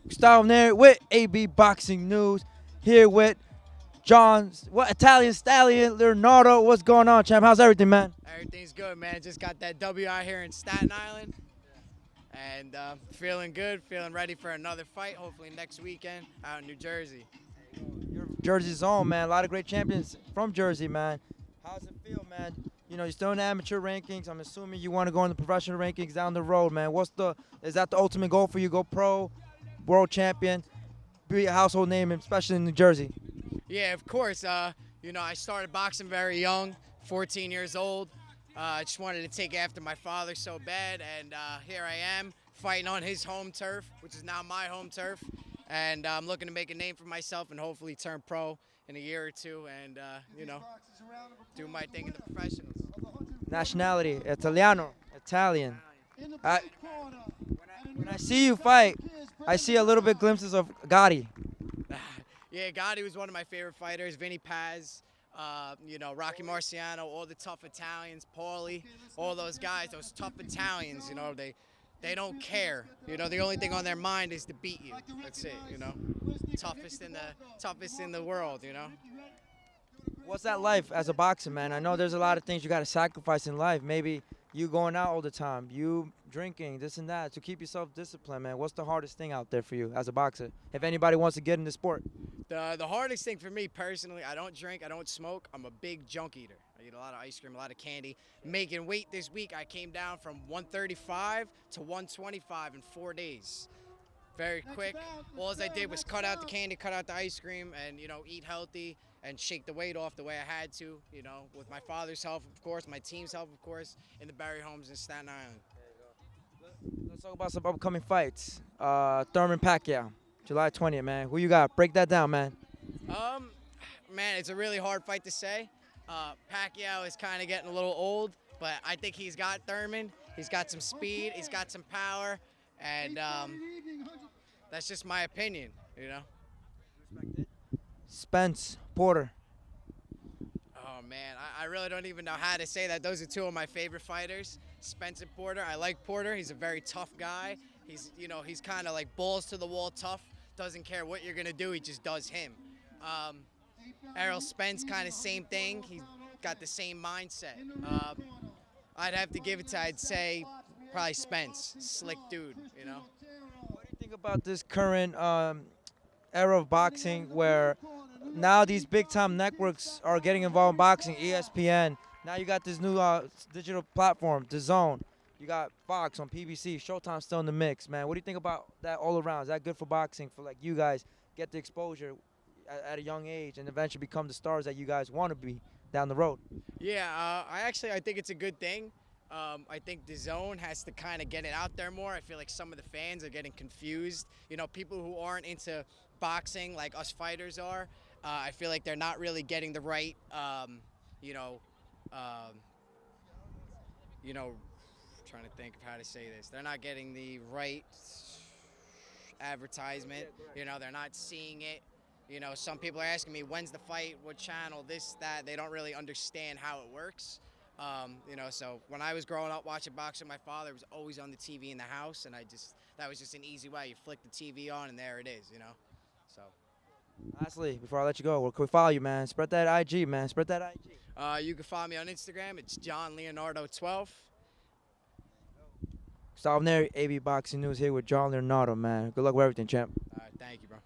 Starting there with AB Boxing News. Here with Italian Stallion, Leonardo. What's going on, champ? How's everything, man? Everything's good, man. Just got that W out here in Staten Island. And feeling good, feeling ready for another fight, hopefully next weekend out in New Jersey. You're Jersey's own, man. A lot of great champions from Jersey, man. How's it feel, man? You're still in the amateur rankings. I'm assuming you want to go in the professional rankings down the road, man. Is that the ultimate goal for you? Go pro, world champion, be a household name, especially in New Jersey. Yeah, of course. I started boxing very young, 14 years old. I just wanted to take after my father so bad, and here I am fighting on his home turf, which is now my home turf. And I'm looking to make a name for myself and hopefully turn pro in a year or two and, do my thing in the professionals. Nationality, Italian. I, when I see you fight, I see a little bit glimpses of Gotti. Yeah, Gotti was one of my favorite fighters. Vinny Paz, Rocky Marciano, all the tough Italians, Paulie, all those guys, those tough Italians, they don't care. The only thing on their mind is to beat you. That's it, toughest in the world, What's that life as a boxer, man? I know there's a lot of things you got to sacrifice in life. Maybe you going out all the time, you drinking, this and that, to keep yourself disciplined, man. What's the hardest thing out there for you as a boxer? If anybody wants to get in the sport. The hardest thing for me personally, I don't drink, I don't smoke. I'm a big junk eater. I eat a lot of ice cream, a lot of candy. Making weight this week, I came down from 135 to 125 in 4 days. Very quick. All I did was cut out the candy, cut out the ice cream, and eat healthy and shake the weight off the way I had to. With my father's help, of course, my team's help, of course, in the Barry homes in Staten Island. Let's talk about some upcoming fights. Thurman Pacquiao, July 20th, man. Who you got? Break that down, man. Man, it's a really hard fight to say. Pacquiao is kind of getting a little old, but I think he's got Thurman. He's got some speed, he's got some power, and that's just my opinion, Spence Porter. Oh, man, I really don't even know how to say that. Those are two of my favorite fighters, Spence and Porter. I like Porter. He's a very tough guy. He's kind of like balls to the wall tough. Doesn't care what you're going to do. He just does him. Errol Spence, kind of same thing. He's got the same mindset. I'd have to give it to, I'd say, probably Spence. Slick dude, What do you think about this current era of boxing where now these big-time networks are getting involved in boxing, ESPN. Now you got this new digital platform, DAZN. You got Fox on PBC. Showtime's still in the mix, man. What do you think about that all around? Is that good for boxing, for like you guys get the exposure at a young age and eventually become the stars that you guys want to be down the road? Yeah, I think it's a good thing. I think the zone has to kind of get it out there more. I feel like some of the fans are getting confused. People who aren't into boxing like us fighters are, I feel like they're not really getting the right, trying to think of how to say this. They're not getting the right advertisement. They're not seeing it. Some people are asking me, when's the fight, what channel, this, that. They don't really understand how it works. So when I was growing up watching boxing, my father was always on the TV in the house, and that was just an easy way. You flick the TV on, and there it is, So. Lastly, before I let you go, where can we follow you, man? Spread that IG, man. Spread that IG. You can follow me on Instagram. It's JohnLeonardo12. Stop there, AB Boxing News here with John Leonardo, man. Good luck with everything, champ. All right, thank you, bro.